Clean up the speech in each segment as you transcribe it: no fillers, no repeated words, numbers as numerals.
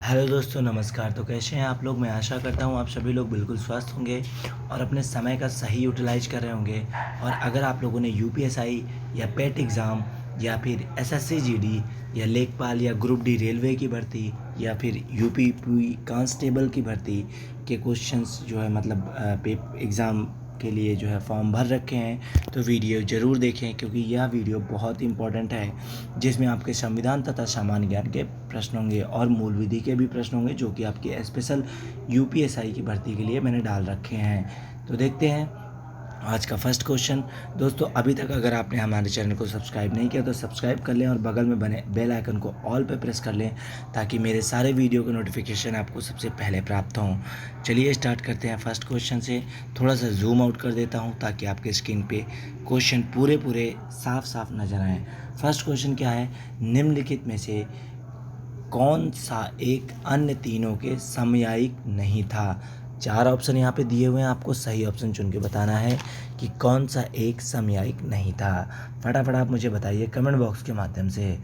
Hello दोस्तों, नमस्कार। तो कैसे हैं आप लोग? मैं आशा करता हूँ आप सभी लोग बिल्कुल स्वस्थ होंगे और अपने समय का सही यूटिलाइज कर रहे होंगे। और अगर आप लोगों ने यूपीएसआई या पेट एग्ज़ाम या फिर एसएससी जीडी या लेखपाल या ग्रुप डी रेलवे की भर्ती या फिर यूपी कांस्टेबल की भर्ती के क्वेश्चंस जो है मतलब एग्ज़ाम के लिए जो है फॉर्म भर रखे हैं, तो वीडियो ज़रूर देखें क्योंकि यह वीडियो बहुत इंपॉर्टेंट है, जिसमें आपके संविधान तथा सामान्य ज्ञान के प्रश्न होंगे और मूल विधि के भी प्रश्न होंगे, जो कि आपके स्पेशल यूपीएसआई की भर्ती के लिए मैंने डाल रखे हैं। तो देखते हैं आज का फर्स्ट क्वेश्चन। दोस्तों, अभी तक अगर आपने हमारे चैनल को सब्सक्राइब नहीं किया तो सब्सक्राइब कर लें और बगल में बने बेल आइकन को ऑल पे प्रेस कर लें ताकि मेरे सारे वीडियो के नोटिफिकेशन आपको सबसे पहले प्राप्त हों। चलिए स्टार्ट करते हैं फर्स्ट क्वेश्चन से। थोड़ा सा जूम आउट कर देता हूं ताकि आपके स्क्रीन पे क्वेश्चन पूरे साफ साफ नज़र आएँ। फर्स्ट क्वेश्चन क्या है? निम्नलिखित में से कौन सा एक अन्य तीनों के समयायिक नहीं था? चार ऑप्शन यहाँ पे दिए हुए हैं, आपको सही ऑप्शन चुन के बताना है कि कौन सा एक समयायिक नहीं था। फटाफट आप मुझे बताइए कमेंट बॉक्स के माध्यम से।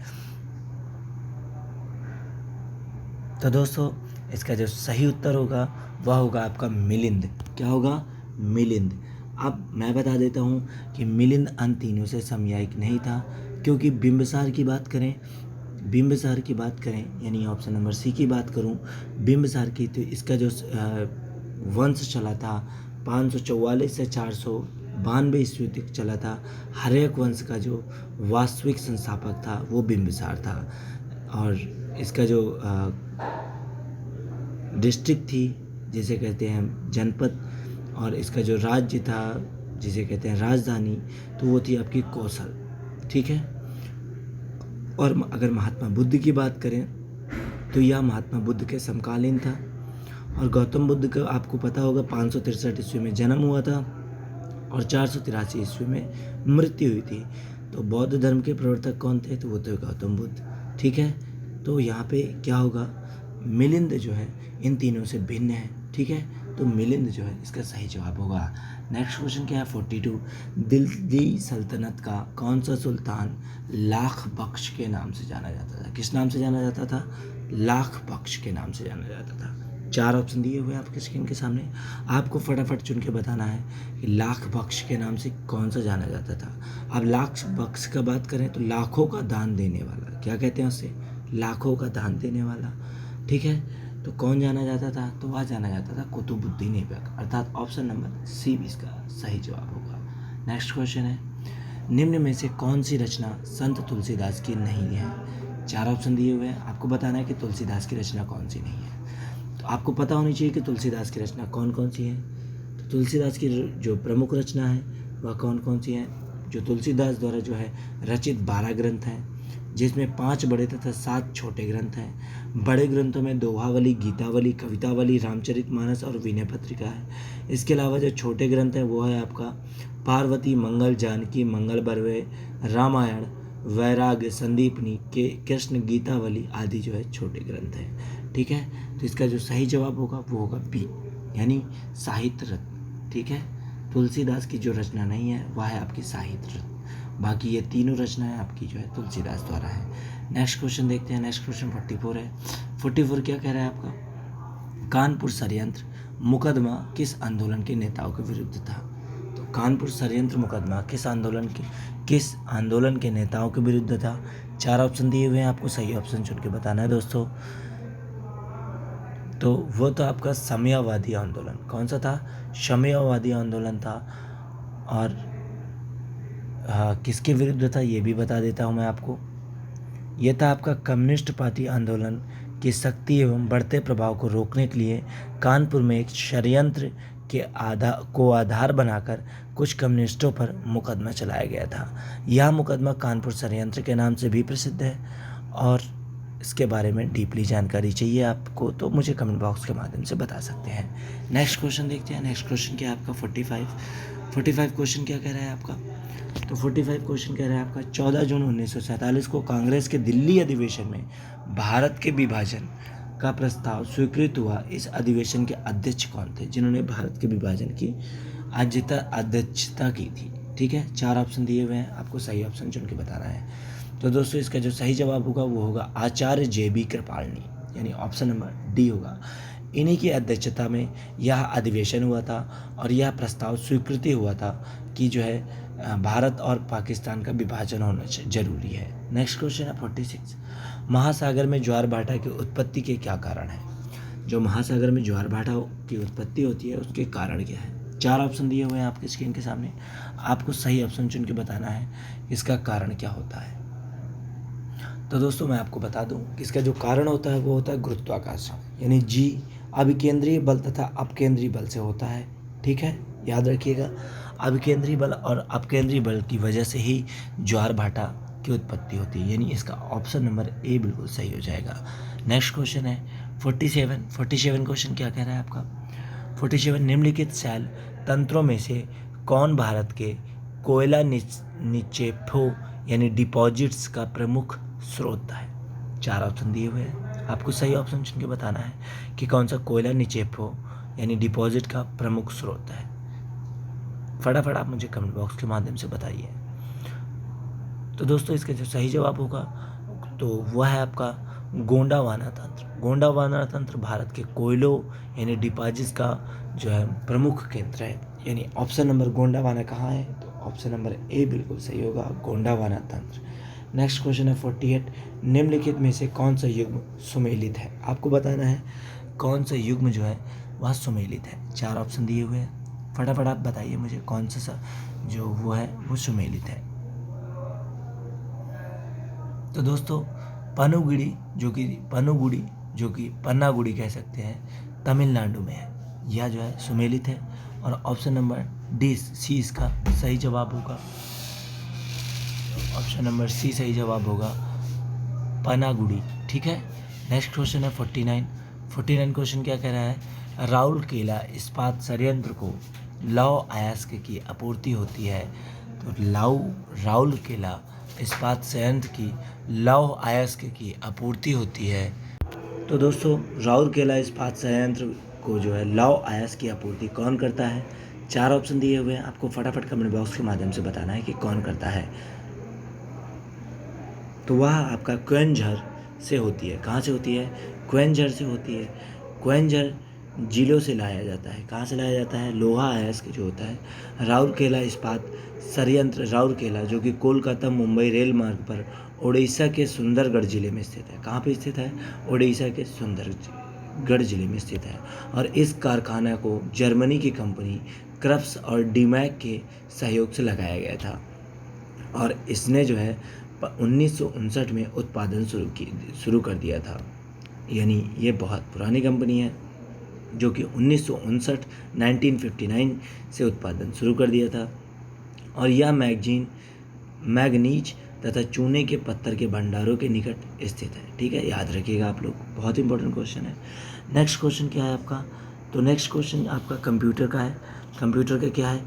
तो दोस्तों, इसका जो सही उत्तर होगा वह होगा आपका मिलिंद। क्या होगा? मिलिंद। अब मैं बता देता हूँ कि मिलिंद अन्य तीनों से समयायिक नहीं था, क्योंकि बिंबिसार की बात करें यानी ऑप्शन नंबर सी की बात करूं, बिंबिसार की, तो इसका जो वंश चला था 544 से 492 ईस्वी तक चला था। हर्यक वंश का जो वास्तविक संस्थापक था वो बिंबिसार था। और इसका जो डिस्ट्रिक्ट थी जिसे कहते हैं जनपद, और इसका जो राज्य था जिसे कहते हैं राजधानी, तो वो थी आपकी कौशल। ठीक है। और अगर महात्मा बुद्ध की बात करें तो यह महात्मा बुद्ध के समकालीन था। और गौतम बुद्ध का आपको पता होगा 563 ईस्वी में जन्म हुआ था और 483 ईस्वी में मृत्यु हुई थी। तो बौद्ध धर्म के प्रवर्तक कौन थे? तो वो थे गौतम बुद्ध। ठीक है। तो यहाँ पे क्या होगा? मिलिंद जो है इन तीनों से भिन्न है। ठीक है। तो मिलिंद जो है इसका सही जवाब होगा। नेक्स्ट क्वेश्चन क्या है? 42। दिल्ली सल्तनत का कौन सा सुल्तान लाख बख्श के नाम से जाना जाता था? किस नाम से जाना जाता था? लाख बख्श के नाम से जाना जाता था। चार ऑप्शन दिए हुए हैं आपके स्क्रीन के सामने, आपको फटाफट चुन के बताना है कि लाख बख्श के नाम से कौन सा जाना जाता था। अब लाख बख्श का बात करें तो लाखों का दान देने वाला, क्या कहते हैं उसे? लाखों का दान देने वाला। ठीक है। तो कौन जाना जाता था? तो वह जाना जाता था कुतुबुद्दीन ऐबक, अर्थात ऑप्शन नंबर सी भी इसका सही जवाब होगा। नेक्स्ट क्वेश्चन है, निम्न में से कौन सी रचना संत तुलसीदास की नहीं है? चार ऑप्शन दिए हुए हैं, आपको बताना है कि तुलसीदास की रचना कौन सी नहीं है। तो आपको पता होनी चाहिए कि तुलसीदास की रचना कौन कौन सी है। तो तुलसीदास की जो प्रमुख रचना है वह कौन कौन सी है? जो तुलसीदास द्वारा जो है रचित 12 ग्रंथ हैं, जिसमें 5 बड़े तथा 7 छोटे ग्रंथ हैं। बड़े ग्रंथों में दोहावली, गीतावली, कवितावली, रामचरितमानस और विनय पत्रिका है। इसके अलावा जो छोटे ग्रंथ हैं वो है आपका पार्वती, मंगल, जानकी, मंगल बरवे, रामायण, वैराग्य, संदीपनी के, कृष्ण, गीतावली आदि जो है छोटे ग्रंथ हैं। ठीक है। तो इसका जो सही जवाब होगा वो होगा बी, यानी साहित्य रत्न। ठीक है। तुलसीदास की जो रचना नहीं है वह है आपकी साहित्य रत्न। बाकी ये तीनों रचनाएं आपकी जो है तुलसीदास द्वारा है। नेक्स्ट क्वेश्चन देखते हैं। नेक्स्ट क्वेश्चन 44 है। 44 क्या कह रहा है आपका? कानपुर षड्यंत्र मुकदमा किस आंदोलन के नेताओं के विरुद्ध था? तो कानपुर षड्यंत्र मुकदमा किस आंदोलन के नेताओं के विरुद्ध था? चार ऑप्शन दिए हुए हैं, आपको सही ऑप्शन चुन के बताना है दोस्तों। तो वो तो आपका साम्यवादी आंदोलन। कौन सा था? साम्यवादी आंदोलन था। और किसके विरुद्ध था ये भी बता देता हूँ मैं आपको। ये था आपका कम्युनिस्ट पार्टी आंदोलन की शक्ति एवं बढ़ते प्रभाव को रोकने के लिए कानपुर में एक षड्यंत्र के आधार बनाकर कुछ कम्युनिस्टों पर मुकदमा चलाया गया था। यह मुकदमा कानपुर षड्यंत्र के नाम से भी प्रसिद्ध है। और इसके बारे में डीपली जानकारी चाहिए आपको तो मुझे कमेंट बॉक्स के माध्यम से बता सकते हैं। नेक्स्ट क्वेश्चन देखते हैं। नेक्स्ट क्वेश्चन क्या है आपका? 45 क्वेश्चन क्या कह रहा है आपका? तो 45 क्वेश्चन कह रहा है आपका 14 जून 1947 को कांग्रेस के दिल्ली अधिवेशन में भारत के विभाजन का प्रस्ताव स्वीकृत हुआ। इस अधिवेशन के अध्यक्ष कौन थे जिन्होंने भारत के विभाजन की अध्यक्षता की थी? ठीक है। चार ऑप्शन दिए हुए हैं, आपको सही ऑप्शन चुन के बताना है। तो दोस्तों, इसका जो सही जवाब होगा वो होगा आचार्य JB कृपलानी। यानी ऑप्शन नंबर डी होगा। इन्हीं की अध्यक्षता में यह अधिवेशन हुआ था और यह प्रस्ताव स्वीकृति हुआ था कि जो है भारत और पाकिस्तान का विभाजन होना जरूरी है। नेक्स्ट क्वेश्चन है 46। महासागर में ज्वार भाटा की उत्पत्ति के क्या कारण है? जो महासागर में ज्वार भाटा की उत्पत्ति होती है उसके कारण क्या है? 4 ऑप्शन दिए हुए हैं आपके स्क्रीन के सामने, आपको सही ऑप्शन चुन के बताना है इसका कारण क्या होता है। तो दोस्तों मैं आपको बता दूं कि इसका जो कारण होता है वो होता है गुरुत्वाकर्षण, यानी जी अभिकेंद्रीय बल तथा अपकेंद्रीय बल से होता है। ठीक है, याद रखिएगा, अभिकेंद्रीय बल और अपकेंद्रीय बल की वजह से ही ज्वार भाटा की उत्पत्ति होती है, यानी इसका ऑप्शन नंबर ए बिल्कुल सही हो जाएगा। नेक्स्ट क्वेश्चन है 47 क्वेश्चन क्या कह रहा है आपका? 47 निम्नलिखित शैल तंत्रों में से कौन भारत के कोयला निक्षेपों यानी डिपॉजिट्स का प्रमुख स्रोत है? 4 ऑप्शन दिए हुए हैं, आपको सही ऑप्शन चुन के बताना है कि कौन सा कोयला निक्षेपों यानी डिपॉजिट का प्रमुख स्रोत है। फटाफट आप मुझे कमेंट बॉक्स के माध्यम से बताइए। तो दोस्तों इसका जो सही जवाब होगा तो वह है आपका गोंडावाना तंत्र। गोंडावाना तंत्र भारत के कोयलों यानी डिपॉजिट्स का जो है प्रमुख केंद्र है, यानी ऑप्शन नंबर गोंडावाना कहाँ है? तो ऑप्शन नंबर ए बिल्कुल सही होगा, गोंडावाना तंत्र। नेक्स्ट क्वेश्चन है 48। निम्नलिखित में से कौन सा युग्म सुमेलित है? आपको बताना है कौन सा युग्म जो है वह सुमेलित है। 4 ऑप्शन दिए हुए हैं, फटाफट आप बताइए मुझे कौन सा जो वो है वो सुमेलित है। तो दोस्तों पनुगुड़ी जो कि पन्नागुड़ी कह सकते हैं, तमिलनाडु में है, यह जो है सुमेलित है और ऑप्शन नंबर डी सी इसका सही जवाब होगा। ऑप्शन नंबर सी सही जवाब होगा, पनागुड़ी। ठीक है, नेक्स्ट क्वेश्चन है 49 क्वेश्चन क्या कह रहा है? राउरकेला इस्पात संयंत्र को लौह अयस्क की आपूर्ति होती है। तो राउरकेला इस्पात संयंत्र की लौह अयस्क की आपूर्ति होती है। तो दोस्तों राउरकेला इस्पात संयंत्र को जो है लौह अयस्क की आपूर्ति कौन करता है? 4 ऑप्शन दिए हुए हैं, आपको फटाफट कमेंट बॉक्स के माध्यम से बताना है कि कौन करता है। तो वह आपका क्वेंझर से होती है। कहाँ से होती है? क्वेंझर से होती है। क्वेंझर जिलों से लाया जाता है। कहाँ से लाया जाता है? लोहा अयस्क जो होता है राउरकेला इस्पात संयंत्र राउरकेला जो कि कोलकाता मुंबई रेल मार्ग पर ओडिशा के सुंदरगढ़ जिले में स्थित है। कहाँ पे स्थित है? ओडिशा के सुंदरगढ़ जिले में स्थित है। और इस कारखाना को जर्मनी की कंपनी क्रप्स और डीमैक के सहयोग से लगाया गया था और इसने जो है 1959 में उत्पादन शुरू कर दिया था। यानी ये बहुत पुरानी कंपनी है जो कि 1959 से उत्पादन शुरू कर दिया था और यह मैग्नीज तथा चूने के पत्थर के भंडारों के निकट स्थित है। ठीक है, याद रखिएगा आप लोग, बहुत इंपॉर्टेंट क्वेश्चन है। नेक्स्ट क्वेश्चन क्या है आपका? तो नेक्स्ट क्वेश्चन आपका कंप्यूटर का है। कंप्यूटर का क्या है?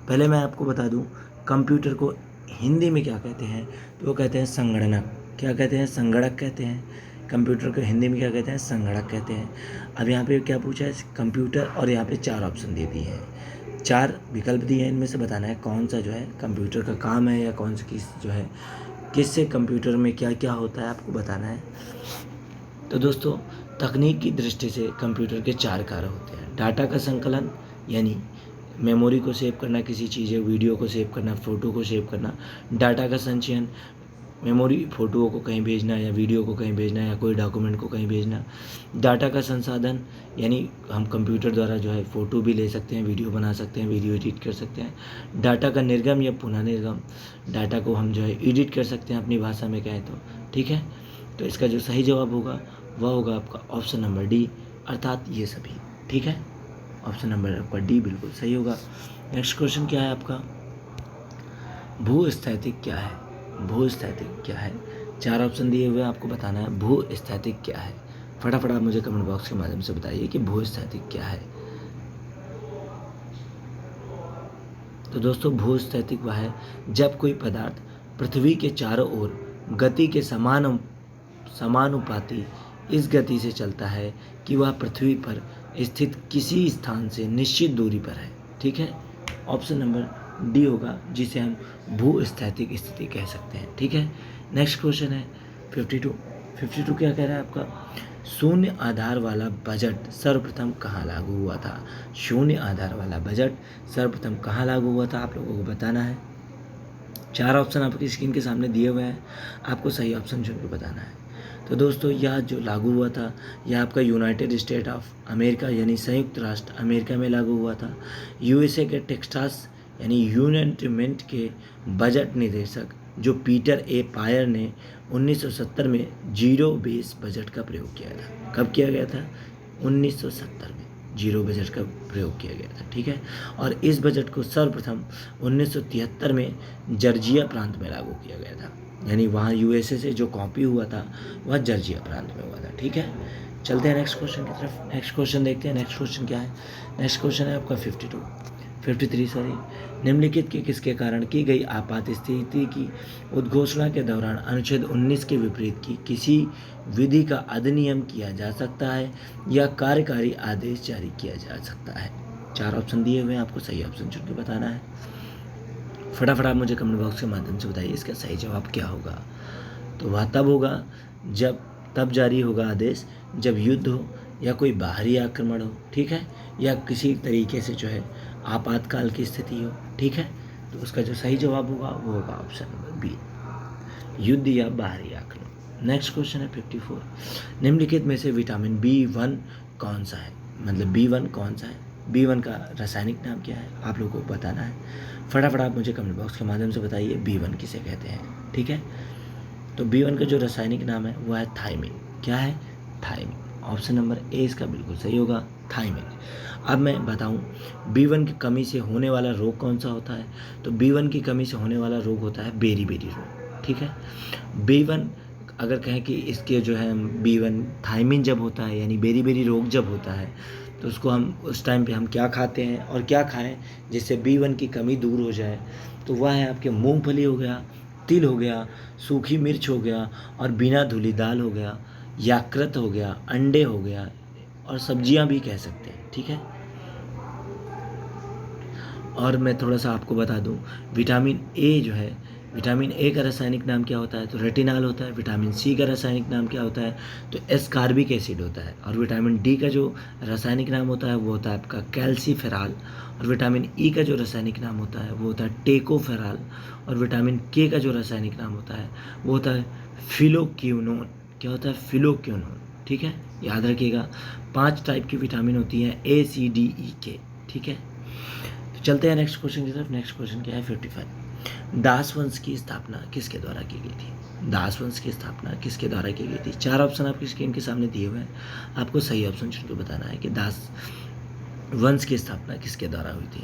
पहले मैं आपको बता दूं कंप्यूटर को हिंदी में क्या कहते हैं? तो वो कहते हैं संगणक। क्या कहते हैं? संगणक कहते हैं। कंप्यूटर को हिंदी में क्या कहते हैं? संगणक कहते हैं। अब यहाँ पे क्या पूछा है? कंप्यूटर, और यहाँ पे 4 ऑप्शन दे दिए हैं, 4 विकल्प दिए हैं, इनमें से बताना है कौन सा जो है कंप्यूटर का काम है या कौन सा किससे कंप्यूटर में क्या क्या होता है आपको बताना है। तो दोस्तों तकनीक की दृष्टि से कंप्यूटर के 4 कार्य होते हैं। डाटा का संकलन यानी मेमोरी को सेव करना, किसी चीज़ वीडियो को सेव करना, फ़ोटो को सेव करना। डाटा का संचयन, मेमोरी फ़ोटो को कहीं भेजना या वीडियो को कहीं भेजना या कोई डॉक्यूमेंट को कहीं भेजना। डाटा का संसाधन यानी हम कंप्यूटर द्वारा जो है फ़ोटो भी ले सकते हैं, वीडियो बना सकते हैं, वीडियो एडिट कर सकते हैं। डाटा का निर्गम या पुनः निर्गम, डाटा को हम जो है एडिट कर सकते हैं अपनी भाषा में कहें तो। ठीक है, तो इसका जो सही जवाब होगा वह होगा आपका ऑप्शन नंबर डी, अर्थात ये सभी। ठीक है, ऑप्शन नंबर आपका डी बिल्कुल सही होगा। नेक्स्ट क्वेश्चन क्या है आपका? भूस्थैतिक क्या है? भूस्थैतिक क्या है? 4 ऑप्शन दिए हुए हैं, आपको बताना है भूस्थैतिक क्या है। फटाफट आप मुझे कमेंट बॉक्स के माध्यम से बताइए कि भूस्थैतिक क्या है। तो दोस्तों भूस्थैतिक वह है जब कोई पदार्थ पृथ्वी के चारों ओर गति के समानुपाती इस गति से चलता है कि वह पृथ्वी पर स्थित किसी स्थान से निश्चित दूरी पर है। ठीक है, ऑप्शन नंबर डी होगा जिसे हम भूस्थैतिक स्थिति कह सकते हैं। ठीक है, नेक्स्ट क्वेश्चन है 52 क्या कह रहा है आपका? शून्य आधार वाला बजट सर्वप्रथम कहाँ लागू हुआ था? शून्य आधार वाला बजट सर्वप्रथम कहाँ लागू हुआ था, आप लोगों को बताना है। 4 ऑप्शन आपकी स्क्रीन के सामने दिए हुए हैं, आपको सही ऑप्शन चुन के बताना है। तो दोस्तों यह जो लागू हुआ था यह आपका यूनाइटेड स्टेट ऑफ अमेरिका यानी संयुक्त राष्ट्र अमेरिका में लागू हुआ था। यूएसए के टेक्सास यानी यूनियन के बजट निदेशक जो पीटर ए पायर ने 1970 में जीरो बेस बजट का प्रयोग किया था। कब किया गया था? 1970 में जीरो बजट का प्रयोग किया गया था, ठीक है। और इस बजट को सर्वप्रथम 1973 में जॉर्जिया प्रांत में लागू किया गया था, यानी वहाँ यूएसए से जो कॉपी हुआ था वह जॉर्जिया प्रांत में हुआ था, ठीक है। चलते हैं नेक्स्ट क्वेश्चन की तरफ। नेक्स्ट क्वेश्चन देखते हैं। नेक्स्ट क्वेश्चन क्या है? नेक्स्ट क्वेश्चन है आपका 53 निम्नलिखित के किसके कारण की गई आपात स्थिति की उद्घोषणा के दौरान अनुच्छेद 19 के विपरीत की किसी विधि का अधिनियम किया जा सकता है या कार्यकारी आदेश जारी किया जा सकता है? 4 ऑप्शन दिए हुए हैं, आपको सही ऑप्शन चुन के बताना है। फटाफट आप मुझे कमेंट बॉक्स के माध्यम से बताइए इसका सही जवाब क्या होगा। तो वह तब होगा तब जारी होगा आदेश जब युद्ध हो या कोई बाहरी आक्रमण हो, ठीक है, या किसी तरीके से जो है आपातकाल की स्थिति हो, ठीक है। तो उसका जो सही जवाब होगा वो होगा ऑप्शन नंबर बी, युद्ध या बाहरी आक्रमण। नेक्स्ट क्वेश्चन है 54 निम्नलिखित में से विटामिन B1 कौन सा है? मतलब B1 कौन सा है? B1 का रासायनिक नाम क्या है, आप लोगों को बताना है। फटाफट आप मुझे कमेंट बॉक्स के माध्यम से बताइए B1 किसे कहते हैं, ठीक है। तो B1 का जो रासायनिक नाम है वह है थायमिन। क्या है? थायमिन। ऑप्शन नंबर ए इसका बिल्कुल सही होगा, थायमिन। अब मैं बताऊं B1 की कमी से होने वाला रोग कौन सा होता है? तो B1 की कमी से होने वाला रोग होता है बेरी-बेरी रोग, ठीक है। B1 अगर कहें कि इसके जो है B1 थायमिन जब होता है यानी बेरी-बेरी रोग जब होता है तो उसको हम उस टाइम पे हम क्या खाते हैं और क्या खाएं जिससे B1 की कमी दूर हो जाए? तो वह है आपके मूंगफली हो गया, तिल हो गया, सूखी मिर्च हो गया और बिना धुली दाल हो गया, याकृत हो गया, अंडे हो गया और सब्जियां भी कह सकते हैं, ठीक है। और मैं थोड़ा सा आपको बता दूं विटामिन ए जो है, विटामिन ए का रासायनिक नाम क्या होता है? तो रेटिनॉल होता है। विटामिन सी का रासायनिक नाम क्या होता है? तो एस्कार्बिक एसिड होता है। और विटामिन डी का जो रासायनिक नाम होता है वो होता है आपका कैल्सीफेरॉल। और विटामिन ई का जो रासायनिक नाम होता है वो होता है टेकोफेरॉल। और विटामिन के का जो रासायनिक नाम होता है वो होता है फिलोक्विनोन। क्या होता है? फिलोक्विनोन, ठीक है, याद रखिएगा। 5 टाइप की विटामिन होती हैं A C D E K, ठीक है। तो चलते हैं नेक्स्ट क्वेश्चन की तरफ। नेक्स्ट क्वेश्चन क्या है 55 दास वंश की स्थापना किसके द्वारा की गई थी? दास वंश की स्थापना किसके द्वारा की गई थी? 4 ऑप्शन आपकी स्क्रीन के सामने दिए हुए हैं, आपको सही ऑप्शन चुन के बताना है कि दास वंश की स्थापना किसके द्वारा हुई थी।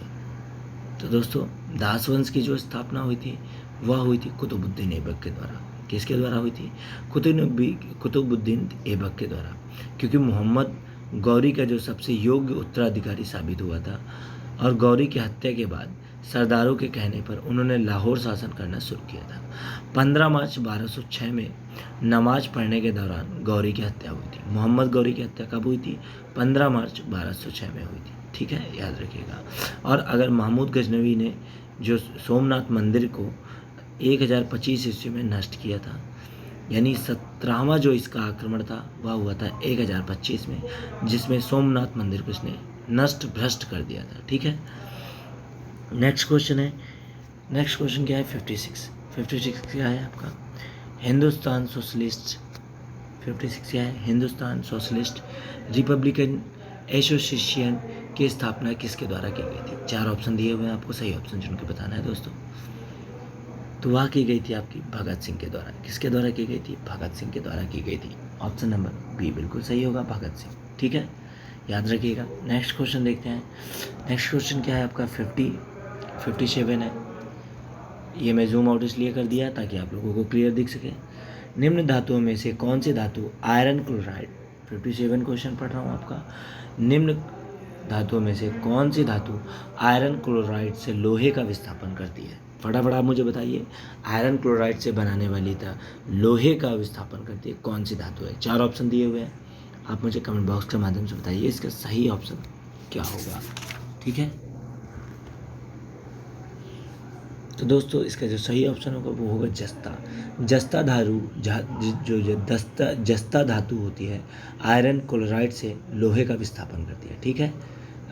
तो दोस्तों दास वंश की जो स्थापना हुई थी वह हुई थी कुतुबुद्दीन ऐबक के द्वारा। किसके द्वारा हुई थी? कुतुबुद्दीन ऐबक के द्वारा, क्योंकि मोहम्मद गौरी का जो सबसे योग्य उत्तराधिकारी साबित हुआ था और गौरी की हत्या के बाद सरदारों के कहने पर उन्होंने लाहौर शासन करना शुरू किया था। 15 मार्च 1206 में नमाज पढ़ने के दौरान गौरी की हत्या हुई थी। मोहम्मद गौरी की हत्या कब हुई थी? 15 मार्च 1206 में हुई थी, ठीक है, याद रखिएगा। और अगर महमूद गजनवी ने जो सोमनाथ मंदिर को 1025 ईस्वी में नष्ट किया था, यानी 17वां जो इसका आक्रमण था वह हुआ था 1025 में, जिसमें सोमनाथ मंदिर को इसने नष्ट भ्रष्ट कर दिया था, ठीक है। नेक्स्ट क्वेश्चन है, नेक्स्ट क्वेश्चन क्या है 56 क्या है आपका? हिंदुस्तान सोशलिस्ट 56 क्या है? हिंदुस्तान सोशलिस्ट रिपब्लिकन एसोसिएशन की स्थापना किसके द्वारा की गई थी? 4 ऑप्शन दिए हुए हैं, आपको सही ऑप्शन चुन के बताना है दोस्तों। तो वह की गई थी आपकी भगत सिंह के द्वारा। किसके द्वारा की गई थी? भगत सिंह के द्वारा की गई थी। ऑप्शन नंबर बी बिल्कुल सही होगा, भगत सिंह, ठीक है, याद रखिएगा। नेक्स्ट क्वेश्चन देखते हैं। नेक्स्ट क्वेश्चन क्या है आपका 57 है। ये मैं जूम आउट इसलिए कर दिया ताकि आप लोगों को क्लियर दिख सके। निम्न धातुओं में से कौन सी धातु आयरन क्लोराइड, 57 क्वेश्चन पढ़ रहा हूँ आपका। निम्न धातुओं में से कौन सी धातु आयरन क्लोराइड से लोहे का विस्थापन करती है? फटाफट आप मुझे बताइए, आयरन क्लोराइड से बनाने वाली लोहे का विस्थापन करती है कौन सी धातु है? 4 ऑप्शन दिए हुए हैं, आप मुझे कमेंट बॉक्स के माध्यम से बताइए इसका सही ऑप्शन क्या होगा, ठीक है। तो दोस्तों इसका जो सही ऑप्शन होगा वो होगा जस्ता। जस्ता धातु जस्ता धातु होती है, आयरन क्लोराइड से लोहे का विस्थापन करती है। ठीक है,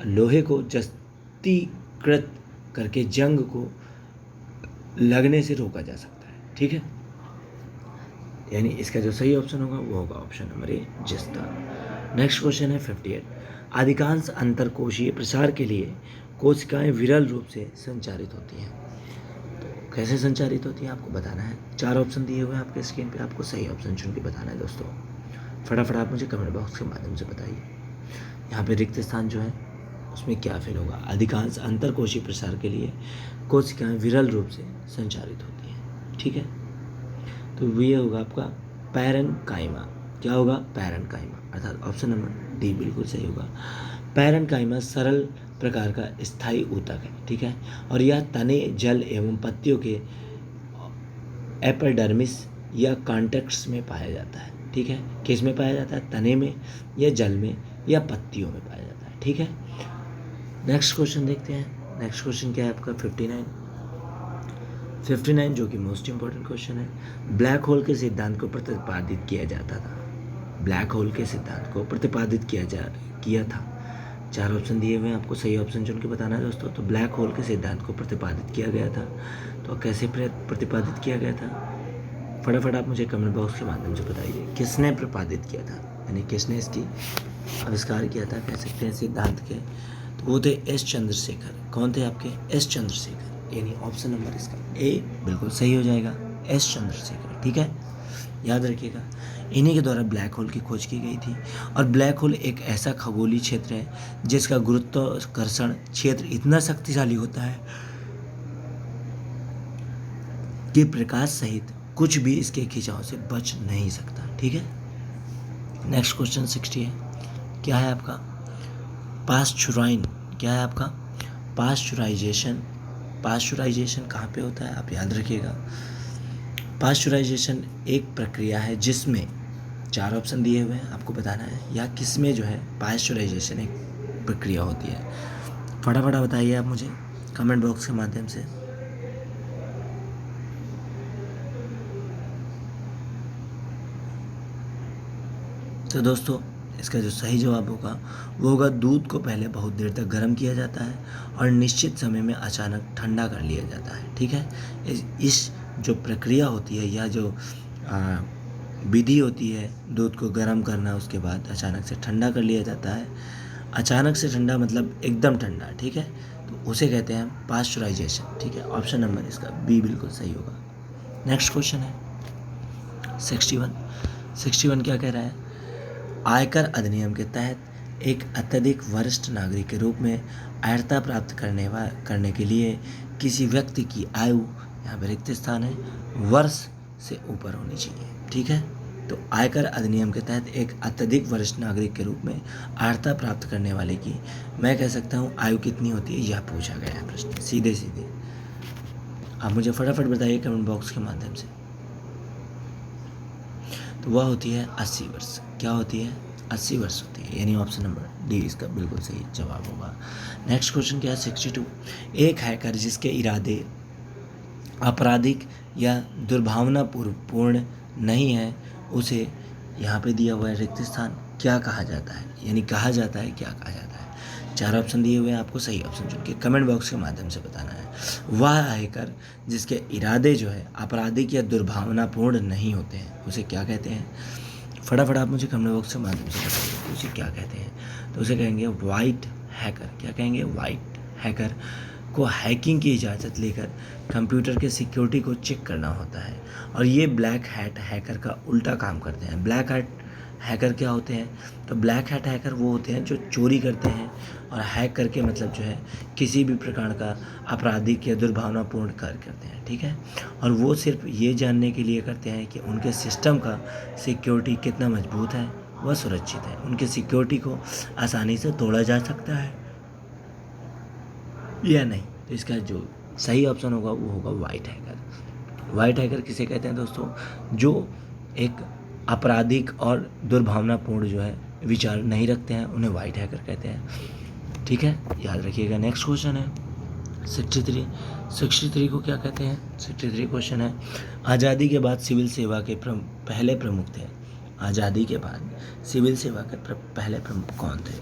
लोहे को जस्तीकृत करके जंग को लगने से रोका जा सकता है। ठीक है, यानी इसका जो सही ऑप्शन होगा वो होगा ऑप्शन नंबर ए, जस्ता। नेक्स्ट क्वेश्चन है 58। अधिकांश अंतरकोशीय प्रसार के लिए कोशिकाएं विरल रूप से संचारित होती हैं। तो कैसे संचारित होती हैं आपको बताना है। 4 ऑप्शन दिए हुए हैं आपके स्क्रीन पे, आपको सही ऑप्शन चुन के बताना है दोस्तों। फटाफट आप मुझे कमेंट बॉक्स के माध्यम से बताइए, यहाँ पे रिक्त स्थान जो है उसमें क्या फिल होगा। अधिकांश अंतरकोशीय प्रसार के लिए कोशिकाएं विरल रूप से संचारित होती हैं। ठीक है, तो ये होगा आपका पैरेन्काइमा। क्या होगा? पैरेन्काइमा, अर्थात ऑप्शन नंबर डी बिल्कुल सही होगा। पैरेन्काइमा सरल प्रकार का स्थायी ऊतक है। ठीक है, और यह तने, जल एवं पत्तियों के एपिडर्मिस या कॉन्टेक्ट्स में पाया जाता है। ठीक है, किस में पाया जाता है? तने में या जल में या पत्तियों में पाया जाता है। ठीक है, नेक्स्ट क्वेश्चन देखते हैं। नेक्स्ट क्वेश्चन क्या है आपका 59 जो कि मोस्ट इंपॉर्टेंट क्वेश्चन है। ब्लैक होल के सिद्धांत को प्रतिपादित किया जाता था। ब्लैक होल के सिद्धांत को प्रतिपादित किया था। 4 ऑप्शन दिए हुए हैं, आपको सही ऑप्शन चुन के बताना है दोस्तों। तो ब्लैक होल के सिद्धांत को प्रतिपादित किया गया था, तो कैसे प्रतिपादित किया गया था? फटाफट आप मुझे कमेंट बॉक्स के माध्यम से बताइए, किसने प्रतिपादित किया था, यानी किसने इसकी आविष्कार किया था, कह सकते हैं सिद्धांत के। तो वो थे एस चंद्रशेखर। कौन थे आपके? एस चंद्रशेखर, यानी ऑप्शन नंबर इसका ए बिल्कुल सही हो जाएगा, एस चंद्रशेखर। ठीक है, याद रखिएगा, इन्हीं के द्वारा ब्लैक होल की खोज की गई थी। और ब्लैक होल एक ऐसा खगोलीय क्षेत्र है जिसका गुरुत्वाकर्षण क्षेत्र इतना शक्तिशाली होता है कि प्रकाश सहित कुछ भी इसके खिंचाव से बच नहीं सकता। ठीक है, नेक्स्ट क्वेश्चन 60 है। क्या है आपका? पास्चुराइन। क्या है आपका? पास्चुराइजेशन। पास्चुराइजेशन कहाँ पे होता है आप याद रखिएगा। पास्चुराइजेशन एक प्रक्रिया है जिसमें 4 ऑप्शन दिए हुए हैं, आपको बताना है या किस में जो है पास्चुराइजेशन एक प्रक्रिया होती है। फटाफट बताइए आप मुझे कमेंट बॉक्स के माध्यम से। तो दोस्तों इसका जो सही जवाब होगा वो होगा दूध को पहले बहुत देर तक गर्म किया जाता है और निश्चित समय में अचानक ठंडा कर लिया जाता है। ठीक है, इस जो प्रक्रिया होती है या जो विधि होती है दूध को गर्म करना, उसके बाद अचानक से ठंडा कर लिया जाता है। अचानक से ठंडा मतलब एकदम ठंडा। ठीक है, तो उसे कहते हैं पास्चुराइजेशन। ठीक है, ऑप्शन नंबर इसका बी बिल्कुल सही होगा। नेक्स्ट क्वेश्चन है 61 क्या कह रहा है? आयकर अधिनियम के तहत एक अत्यधिक वरिष्ठ नागरिक के रूप में अर्हता प्राप्त करने के लिए किसी व्यक्ति की आयु, यहाँ पर रिक्त स्थान है, वर्ष से ऊपर होनी चाहिए। ठीक है, तो आयकर अधिनियम के तहत एक अत्यधिक वरिष्ठ नागरिक के रूप में अर्हता प्राप्त करने वाले की मैं कह सकता हूँ आयु कितनी होती है, यह पूछा गया है प्रश्न सीधे। आप मुझे फटाफट बताइए कमेंट बॉक्स के माध्यम से। तो वह होती है 80 वर्ष। क्या होती है? 80 वर्ष होती है, यानी ऑप्शन नंबर डी इसका बिल्कुल सही जवाब होगा। नेक्स्ट क्वेश्चन क्या है 62। एक हैकर जिसके इरादे आपराधिक या दुर्भावनापूर्ण नहीं है उसे यहाँ पे दिया हुआ है रिक्त स्थान, क्या कहा जाता है, यानी कहा जाता है क्या कहा जाता है। 4 ऑप्शन दिए हुए हैं, आपको सही ऑप्शन चुन के कमेंट बॉक्स के माध्यम से बताना है। वह हैकर जिसके इरादे जो है आपराधिक या दुर्भावनापूर्ण नहीं होते हैं उसे क्या कहते हैं? फटाफट आप मुझे कमेंट बॉक्स के माध्यम से बताइए उसे क्या कहते हैं। तो उसे कहेंगे वाइट हैकर। क्या कहेंगे? वाइट हैकर को हैकिंग की इजाज़त लेकर कंप्यूटर के सिक्योरिटी को चेक करना होता है, और ये ब्लैक हैट हैकर का उल्टा काम करते हैं। ब्लैक हैट हैकर क्या होते हैं? तो ब्लैक हैट हैकर वो होते हैं जो चोरी करते हैं और हैक करके मतलब जो है किसी भी प्रकार का आपराधिक या दुर्भावनापूर्ण कार्य करते हैं। ठीक है, और वो सिर्फ ये जानने के लिए करते हैं कि उनके सिस्टम का सिक्योरिटी कितना मजबूत है, वह सुरक्षित है, उनके सिक्योरिटी को आसानी से तोड़ा जा सकता है या नहीं। तो इसका जो सही ऑप्शन होगा वो होगा वाइट हैकर। वाइट हैकर किसे कहते हैं दोस्तों? जो एक आपराधिक और दुर्भावनापूर्ण जो है विचार नहीं रखते हैं, उन्हें वाइट हैकर कहते हैं। ठीक है, याद रखिएगा। नेक्स्ट क्वेश्चन है 63 को क्या कहते हैं? 63 क्वेश्चन है, आज़ादी के बाद सिविल सेवा के पहले प्रमुख थे। आज़ादी के बाद सिविल सेवा के पहले प्रमुख कौन थे?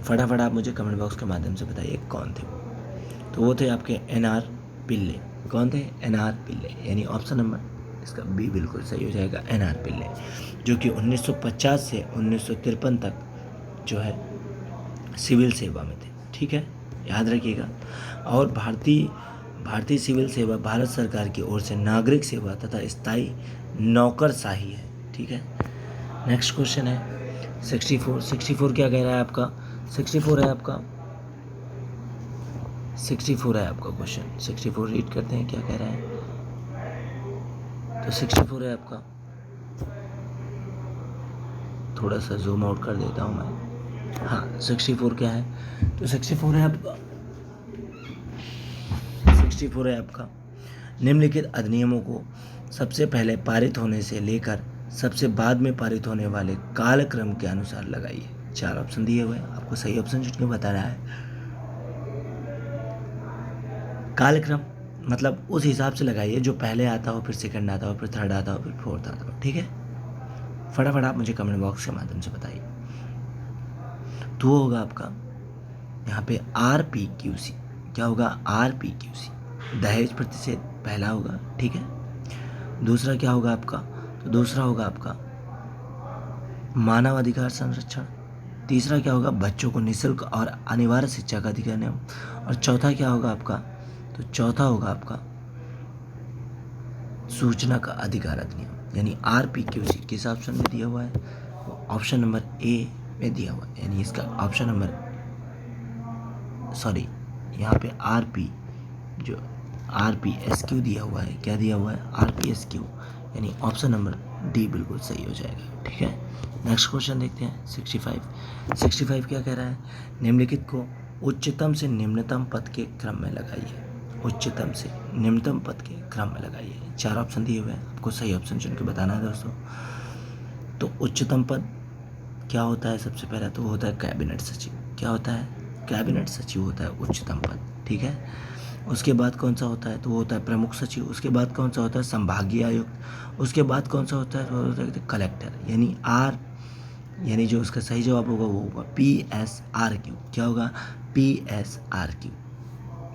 फटाफट आप मुझे कमेंट बॉक्स के माध्यम से बताइए कौन थे वो। तो वो थे आपके NR पिल्ले। कौन थे? NR पिल्ले, यानी ऑप्शन नंबर इसका बी बिल्कुल सही हो जाएगा, NR पिल्ले, जो कि 1950 से 1953 तक जो है सिविल सेवा में थे। ठीक है, याद रखिएगा। और भारतीय सिविल सेवा भारत सरकार की ओर से नागरिक सेवा तथा स्थायी नौकरशाही है। ठीक है, नेक्स्ट क्वेश्चन है 64 क्या कह रहा है आपका? 64 है आपका क्वेश्चन। 64 रीड करते हैं क्या कह रहा है। तो 64 है आपका, थोड़ा सा जूम आउट कर देता हूँ मैं। हाँ, 64 क्या है? तो 64 है आपका निम्नलिखित अधिनियमों को सबसे पहले पारित होने से लेकर सबसे बाद में पारित होने वाले कालक्रम के अनुसार लगाइए। 4 ऑप्शन दिए हुए हैं, आपको सही ऑप्शन चुन के बताना है। कालक्रम मतलब उस हिसाब से लगाइए जो पहले आता हो, फिर सेकंड आता हो, फिर थर्ड आता हो, फिर फोर्थ आता हो। ठीक है, फटाफट आप मुझे कमेंट बॉक्स के माध्यम से बताइए। तो वो होगा आपका यहाँ पे RPQC। क्या होगा? RPQC, दहेज प्रतिषेध पहला होगा। ठीक है, दूसरा क्या होगा आपका? तो दूसरा होगा आपका मानव अधिकार संरक्षण। तीसरा क्या होगा? बच्चों को निःशुल्क और अनिवार्य शिक्षा का अधिकार नियम। और चौथा क्या होगा आपका? तो चौथा होगा आपका सूचना का अधिकार अधिनियम, यानी RPQC किस ऑप्शन में दिया हुआ है? ऑप्शन नंबर ए में दिया हुआ है, यानी इसका ऑप्शन नंबर यहाँ पे RPSQ दिया हुआ है। क्या दिया हुआ है? RPSQ, यानी ऑप्शन नंबर डी बिल्कुल सही हो जाएगा। ठीक है, नेक्स्ट क्वेश्चन देखते हैं 65 क्या कह रहा है? निम्नलिखित को उच्चतम से निम्नतम पद के क्रम में लगाइए। उच्चतम से निम्नतम पद के क्रम में लगाइए। 4 ऑप्शन दिए हुए हैं, आपको सही ऑप्शन चुन के बताना है दोस्तों। तो उच्चतम पद क्या होता है? सबसे पहला तो वो होता है कैबिनेट सचिव। क्या होता है? कैबिनेट सचिव होता है उच्चतम पद। ठीक है, उसके बाद कौन सा होता है? तो वो होता है प्रमुख सचिव। उसके बाद कौन सा होता है? संभागीय आयुक्त। उसके बाद कौन सा होता है? तो होता है कलेक्टर, यानी जो उसका सही जवाब होगा वो होगा PSRQ। क्या होगा? PSRQ।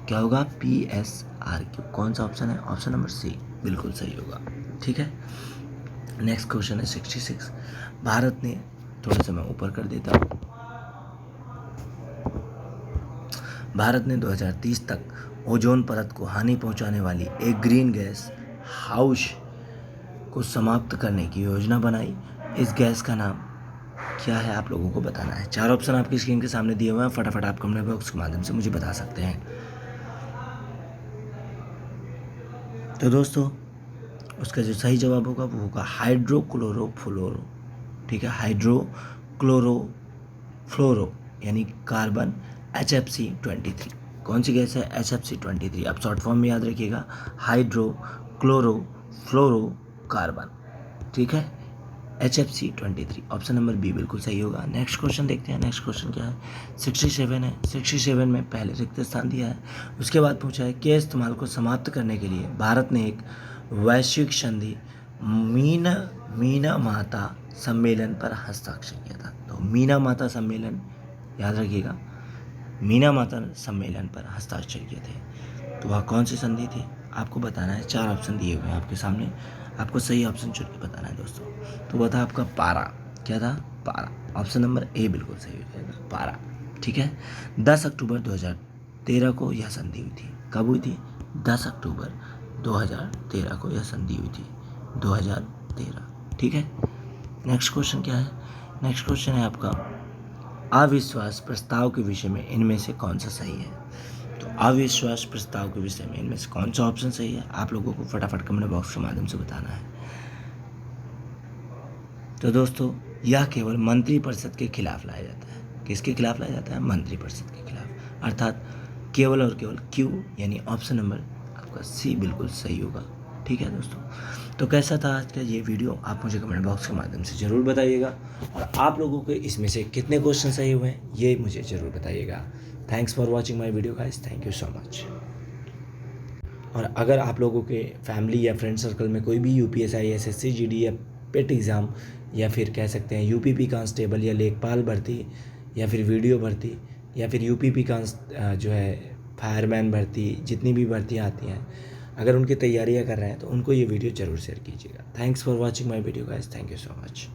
क्या होगा? PSRQ। कौन सा ऑप्शन है? ऑप्शन नंबर सी बिल्कुल सही होगा। ठीक है, नेक्स्ट क्वेश्चन है 66। भारत ने, थोड़ा सा मैं ऊपर कर देता हूँ, भारत ने 2030 तक ओजोन परत को हानि पहुंचाने वाली एक ग्रीन गैस हाउस को समाप्त करने की योजना बनाई। इस गैस का नाम क्या है? आप लोगों को बताना है। 4 ऑप्शन आपकी स्क्रीन के सामने दिए हुए हैं, फटाफट आप कमेंट बॉक्स के माध्यम से मुझे बता सकते हैं। तो दोस्तों उसका जो सही जवाब होगा वो होगा हाइड्रोक्लोरोफ्लोरो। ठीक है, हाइड्रोक्लोरोफ्लोरो, यानी कार्बन HFC-23। कौन सी गैस है? HFC-23। आप शॉर्ट फॉर्म में याद रखिएगा, हाइड्रोक्लोरोफ्लोरोकार्बन। ठीक है, HFC-23, ऑप्शन नंबर बी बिल्कुल सही होगा। नेक्स्ट क्वेश्चन देखते हैं। नेक्स्ट क्वेश्चन क्या है? 67 है। 67 में पहले रिक्त स्थान दिया है। उसके बाद पूछा है के इस्तेमाल को समाप्त करने के लिए भारत ने एक वैश्विक संधि मीनामाता सम्मेलन पर हस्ताक्षर किया था। तो मीनामाता सम्मेलन याद रखिएगा, मीनामाता सम्मेलन पर हस्ताक्षर किए थे। तो वह कौन सी संधि थी? आपको बताना है। 4 ऑप्शन दिए हुए हैं आपके सामने, आपको सही ऑप्शन चुन के बताना है दोस्तों। तो वह था आपका पारा। क्या था? पारा। ऑप्शन नंबर ए बिल्कुल सही हो जाएगा, पारा। ठीक है, 10 अक्टूबर 2013 को यह संधि हुई थी। कब हुई थी? 10 अक्टूबर 2013 को यह संधि हुई थी, 2013। ठीक है, नेक्स्ट क्वेश्चन क्या है? नेक्स्ट क्वेश्चन है आपका अविश्वास प्रस्ताव के विषय में इनमें से कौन सा सही है? तो अविश्वास प्रस्ताव के विषय में इनमें से कौन सा ऑप्शन सही है? आप लोगों को फटाफट कमेंट बॉक्स के माध्यम से बताना है। तो दोस्तों यह केवल मंत्रिपरिषद के खिलाफ लाया जाता है। किसके खिलाफ लाया जाता है? मंत्रिपरिषद के खिलाफ, अर्थात केवल और केवल क्यू, यानी ऑप्शन नंबर आपका सी बिल्कुल सही होगा। ठीक है दोस्तों, तो कैसा था आज का ये वीडियो? आप मुझे कमेंट बॉक्स के माध्यम से ज़रूर बताइएगा, और आप लोगों के इसमें से कितने क्वेश्चन सही हुए हैं ये मुझे ज़रूर बताइएगा। Thanks for watching my video guys, thank you so much. और अगर आप लोगों के फैमिली या फ्रेंड सर्कल में कोई भी UPSI, SSC GD या पेट एग्ज़ाम या फिर कह सकते हैं UPP कांस्टेबल या लेखपाल भर्ती या फिर वीडियो भर्ती या फिर UPP जो है फायरमैन भर्ती, जितनी भी भर्तियाँ आती हैं, अगर उनकी तैयारियाँ कर रहे हैं तो उनको ये वीडियो ज़रूर शेयर कीजिएगा। Thanks for watching my video guys, thank you so much.